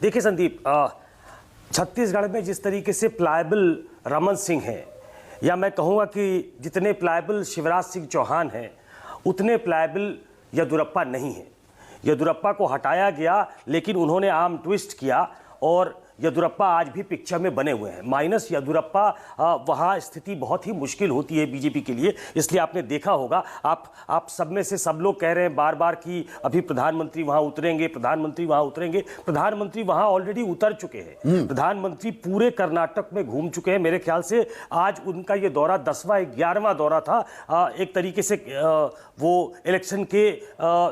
देखिए संदीप, छत्तीसगढ़ में जिस तरीके से प्लायबल रमन सिंह हैं, या मैं कहूँगा कि जितने प्लायबल शिवराज सिंह चौहान हैं, उतने प्लायबल येदियुरप्पा नहीं हैं। येदियुरप्पा को हटाया गया, लेकिन उन्होंने आर्म ट्विस्ट किया और येदियुरप्पा आज भी पिक्चर में बने हुए हैं। माइनस येदियुरप्पा वहाँ स्थिति बहुत ही मुश्किल होती है बीजेपी के लिए। इसलिए आपने देखा होगा, आप सब में से सब लोग कह रहे हैं बार बार कि अभी प्रधानमंत्री वहाँ उतरेंगे, प्रधानमंत्री वहाँ उतरेंगे। प्रधानमंत्री वहाँ ऑलरेडी उतर चुके हैं। प्रधानमंत्री पूरे कर्नाटक में घूम चुके हैं। मेरे ख्याल से आज उनका ये दौरा 10वां 11वां दौरा था। एक तरीके से वो इलेक्शन के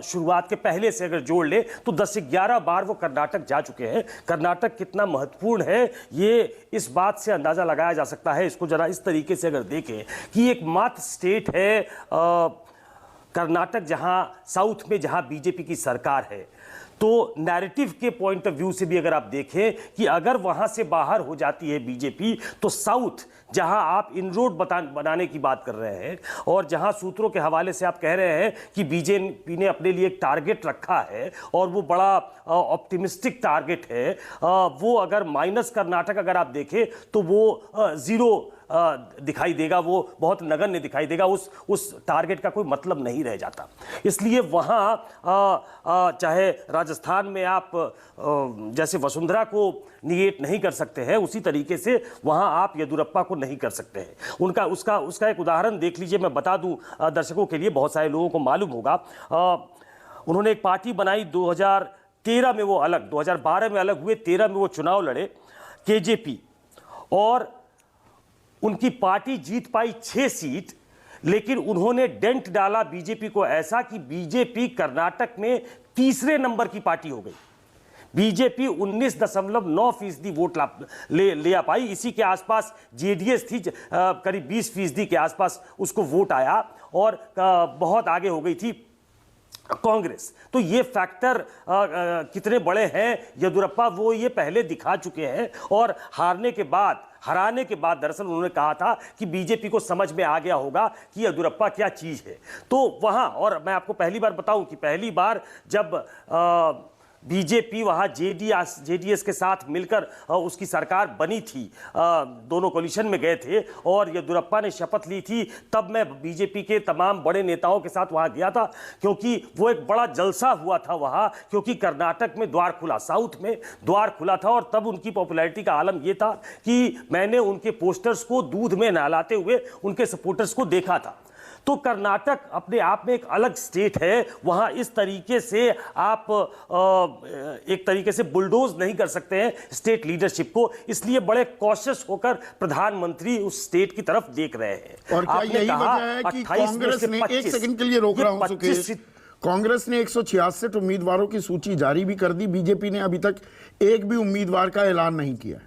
शुरुआत के पहले से अगर जोड़ ले तो 10 से 11 बार वो कर्नाटक जा चुके हैं। कर्नाटक कितना महत्वपूर्ण है ये इस बात से अंदाजा लगाया जा सकता है। इसको जरा इस तरीके से अगर देखें कि एकमात्र स्टेट है कर्नाटक जहां साउथ में जहां बीजेपी की सरकार है, तो नैरेटिव के पॉइंट ऑफ व्यू से भी अगर आप देखें कि अगर वहां से बाहर हो जाती है बीजेपी, तो साउथ जहां आप इनरोड बनाने की बात कर रहे हैं और जहां सूत्रों के हवाले से आप कह रहे हैं कि बीजेपी ने अपने लिए एक टारगेट रखा है और वो बड़ा ऑप्टिमिस्टिक टारगेट है, वो अगर माइनस कर्नाटक अगर आप देखें तो वो जीरो दिखाई देगा, वो बहुत नगण्य दिखाई देगा। उस टारगेट का कोई मतलब नहीं रह जाता। इसलिए वहाँ चाहे राजस्थान में आप जैसे वसुंधरा को निगेट नहीं कर सकते हैं, उसी तरीके से वहाँ आप येदियुरप्पा को नहीं कर सकते हैं। उसका एक उदाहरण देख लीजिए, मैं बता दूं दर्शकों के लिए, बहुत सारे लोगों को मालूम होगा। उन्होंने एक पार्टी बनाई 2013 में, वो अलग, 2012 में अलग हुए, 13 में वो चुनाव लड़े, केजेपी, और उनकी पार्टी जीत पाई 6 सीट, लेकिन उन्होंने डेंट डाला बीजेपी को ऐसा कि बीजेपी कर्नाटक में तीसरे नंबर की पार्टी हो गई। बीजेपी 19.9% वोट ले आ पाई। इसी के आसपास जेडीएस थी, करीब 20% के आसपास उसको वोट आया, और बहुत आगे हो गई थी कांग्रेस। तो ये फैक्टर कितने बड़े हैं येदियुरप्पा वो ये पहले दिखा चुके हैं। और हराने के बाद दरअसल उन्होंने कहा था कि बीजेपी को समझ में आ गया होगा कि येदियुरप्पा क्या चीज है। तो वहां, और मैं आपको पहली बार बताऊं कि पहली बार जब बीजेपी वहां जेडीएस के साथ मिलकर उसकी सरकार बनी थी, दोनों कोलिशन में गए थे और येदियुरप्पा ने शपथ ली थी, तब मैं बीजेपी के तमाम बड़े नेताओं के साथ वहां गया था, क्योंकि वो एक बड़ा जलसा हुआ था वहां, क्योंकि कर्नाटक में द्वार खुला, साउथ में द्वार खुला था। और तब उनकी पॉपुलैरिटी का आलम यह था कि मैंने उनके पोस्टर्स को दूध में नहलाते हुए उनके सपोर्टर्स को देखा था। तो कर्नाटक अपने आप में एक अलग स्टेट है, वहां इस तरीके से आप एक तरीके से बुलडोज नहीं कर सकते हैं स्टेट लीडरशिप को। इसलिए बड़े कॉशियस होकर प्रधानमंत्री उस स्टेट की तरफ देख रहे हैं। और क्या यही वजह है कि कांग्रेस ने, एक सेकंड के लिए रोक रहा हूं सुकेश, कांग्रेस ने 166 उम्मीदवारों की सूची जारी भी कर दी, बीजेपी ने अभी तक एक भी उम्मीदवार का ऐलान नहीं किया।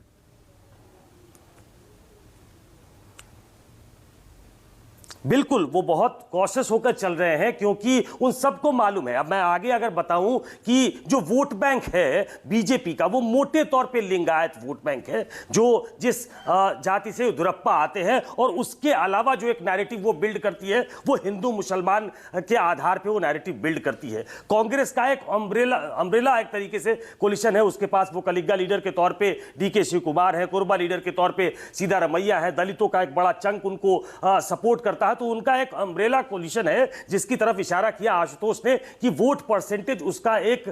बिल्कुल, वो बहुत कॉशियस होकर चल रहे हैं, क्योंकि उन सबको मालूम है। अब मैं आगे अगर बताऊं कि जो वोट बैंक है बीजेपी का, वो मोटे तौर पे लिंगायत वोट बैंक है, जो जिस जाति से येदियुरप्पा आते हैं, और उसके अलावा जो एक नैरेटिव वो बिल्ड करती है, वो हिंदू मुसलमान के आधार पे वो नैरेटिव बिल्ड करती है। कांग्रेस का एक अम्ब्रेला एक तरीके से कोलिशन है, उसके पास वो कलिग्गा लीडर के तौर पर डीके शिव कुमार है, कोरबा लीडर के तौर पर सीतारमैया है, दलितों का एक बड़ा चंक उनको सपोर्ट करता है। तो उनका एक अम्ब्रेला कोलिशन है, जिसकी तरफ इशारा किया आशुतोष ने कि वोट परसेंटेज उसका एक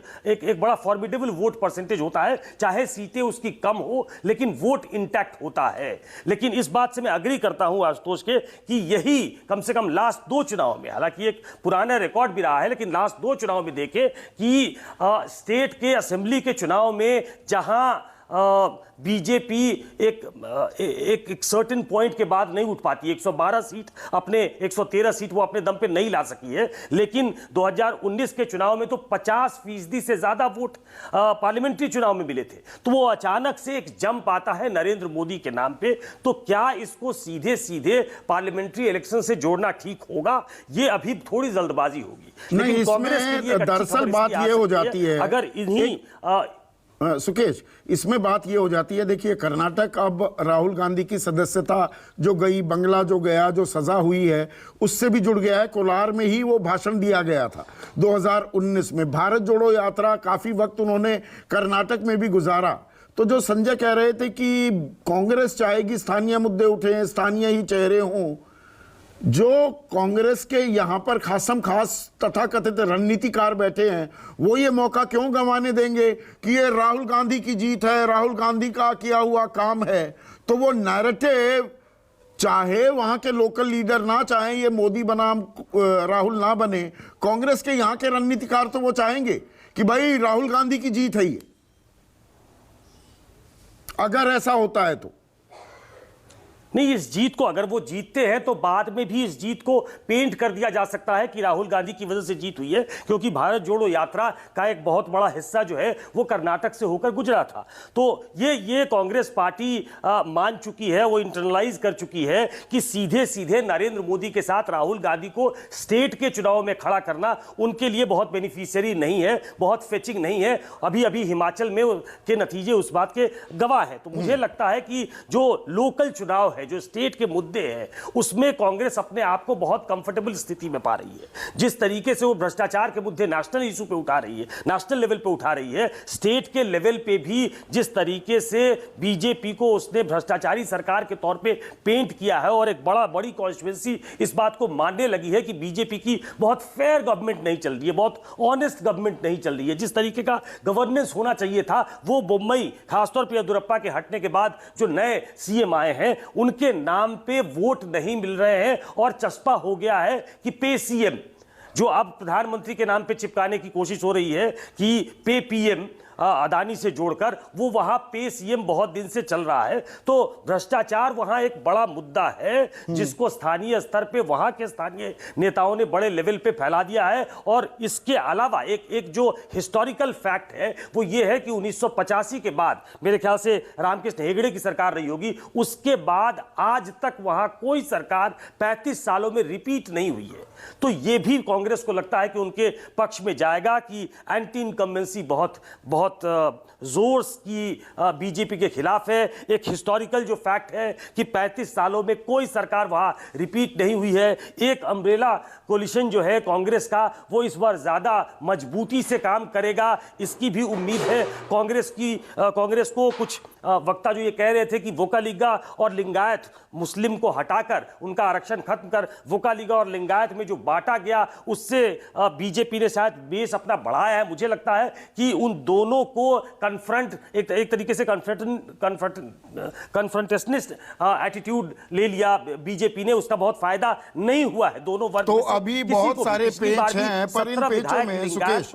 बड़ा फॉर्मिडेबल वोट परसेंटेज होता है, चाहे सीटें उसकी कम हो लेकिन वोट इंटैक्ट होता है। लेकिन इस बात से मैं अग्री करता हूं आशुतोष के कि यही कम से कम लास्ट 2 चुनाव में, हालांकि एक पुराना रिकॉर्ड भी रहा है, लेकिन लास्ट 2 चुनाव में देखें कि स्टेट के असेंबली के चुनाव में जहां बीजेपी एक सर्टेन पॉइंट के बाद नहीं उठ पाती, 112 सीट, अपने 113 सीट वो अपने दम पे नहीं ला सकी है, लेकिन 2019 के चुनाव में तो 50% से ज्यादा वोट पार्लियामेंट्री चुनाव में मिले थे। तो वो अचानक से एक जंप आता है नरेंद्र मोदी के नाम पे। तो क्या इसको सीधे सीधे पार्लियामेंट्री इलेक्शन से जोड़ना ठीक होगा? ये अभी थोड़ी जल्दबाजी होगी। लेकिन कांग्रेस के लिए दरअसल बात ये हो जाती है, अगर इन्हीं सुकेश, इसमें बात ये हो जाती है, देखिए कर्नाटक अब राहुल गांधी की सदस्यता जो गई, बंगला जो गया, जो सजा हुई है उससे भी जुड़ गया है। कोलार में ही वो भाषण दिया गया था 2019 में। भारत जोड़ो यात्रा काफी वक्त उन्होंने कर्नाटक में भी गुजारा। तो जो संजय कह रहे थे कि कांग्रेस चाहेगी स्थानीय मुद्दे उठे, स्थानीय ही चेहरे हों, जो कांग्रेस के यहां पर खासम खास तथाकथित रणनीतिकार बैठे हैं वो ये मौका क्यों गंवाने देंगे कि ये राहुल गांधी की जीत है, राहुल गांधी का किया हुआ काम है। तो वो नैरेटिव, चाहे वहां के लोकल लीडर ना चाहें ये मोदी बनाम राहुल ना बने, कांग्रेस के यहां के रणनीतिकार तो वो चाहेंगे कि भाई राहुल गांधी की जीत है ये। अगर ऐसा होता है तो नहीं, इस जीत को अगर वो जीतते हैं तो बाद में भी इस जीत को पेंट कर दिया जा सकता है कि राहुल गांधी की वजह से जीत हुई है, क्योंकि भारत जोड़ो यात्रा का एक बहुत बड़ा हिस्सा जो है वो कर्नाटक से होकर गुजरा था। तो ये कांग्रेस पार्टी मान चुकी है, वो इंटरनलाइज कर चुकी है कि सीधे सीधे नरेंद्र मोदी के साथ राहुल गांधी को स्टेट के चुनाव में खड़ा करना उनके लिए बहुत बेनिफिशियरी नहीं है, बहुत फेचिंग नहीं है। अभी अभी हिमाचल में के नतीजे उस बात के गवाह है। तो मुझे लगता है कि जो लोकल चुनाव है, जो स्टेट के मुद्दे हैं, उसमें कांग्रेस अपने आप को बहुत कंफर्टेबल स्थिति में पा रही है। जिस तरीके से वो भ्रष्टाचार के मुद्दे नेशनल इशू पे उठा रही है, नेशनल लेवल पे उठा रही है, स्टेट के लेवल पे भी जिस तरीके से बीजेपी को उसने भ्रष्टाचारी सरकार के तौर पे पेंट किया है, और एक बड़ी कॉन्स्टिट्यूएंसी इस बात को मानने लगी है कि बीजेपी की बहुत फेयर गवर्नमेंट नहीं चल रही है, बहुत ऑनेस्ट गवर्नमेंट नहीं चल रही है। जिस तरीके का गवर्नेंस होना चाहिए था वो मुंबई, खासतौर पर येदियुरप्पा के हटने के बाद जो नए सीएम आए हैं उनके नाम पे वोट नहीं मिल रहे हैं, और चस्पा हो गया है कि पे सीएम, जो अब प्रधानमंत्री के नाम पे चिपकाने की कोशिश हो रही है कि पे पीएम अदानी से जोड़कर, वो वहां पे सीएम बहुत दिन से चल रहा है। तो भ्रष्टाचार वहां एक बड़ा मुद्दा है जिसको स्थानीय स्तर पे वहां के स्थानीय नेताओं ने बड़े लेवल पे फैला दिया है। और इसके अलावा एक जो हिस्टोरिकल फैक्ट है वो ये है कि 1985 के बाद, मेरे ख्याल से रामकृष्ण हेगड़े की सरकार रही होगी, उसके बाद आज तक वहां कोई सरकार 35 सालों में रिपीट नहीं हुई है। तो ये भी कांग्रेस को लगता है कि उनके पक्ष में जाएगा कि एंटी इनकम्बेंसी बहुत जोर की बीजेपी के खिलाफ है। एक हिस्टोरिकल जो फैक्ट है कि 35 सालों में कोई सरकार वहां रिपीट नहीं हुई है। एक अम्ब्रेला कोलिशन जो है कांग्रेस का, वो इस बार ज्यादा मजबूती से काम करेगा, इसकी भी उम्मीद है कांग्रेस को। कुछ वक्ता जो ये कह रहे थे कि वोकालिगा और लिंगायत मुस्लिम को हटाकर, उनका आरक्षण खत्म कर वोकालिगा और लिंगायत में जो बांटा गया, उससे बीजेपी ने शायद बेस अपना बढ़ाया है। मुझे लगता है कि उन दोनों को कन्फ्रंट, एक तरीके से कन्फ्रंटेशनिस्ट एटीट्यूड ले लिया बीजेपी ने, उसका बहुत फायदा नहीं हुआ है दोनों वर्ग। तो अभी बहुत सारे पेच हैं, पर इन पेचों में सुकेश,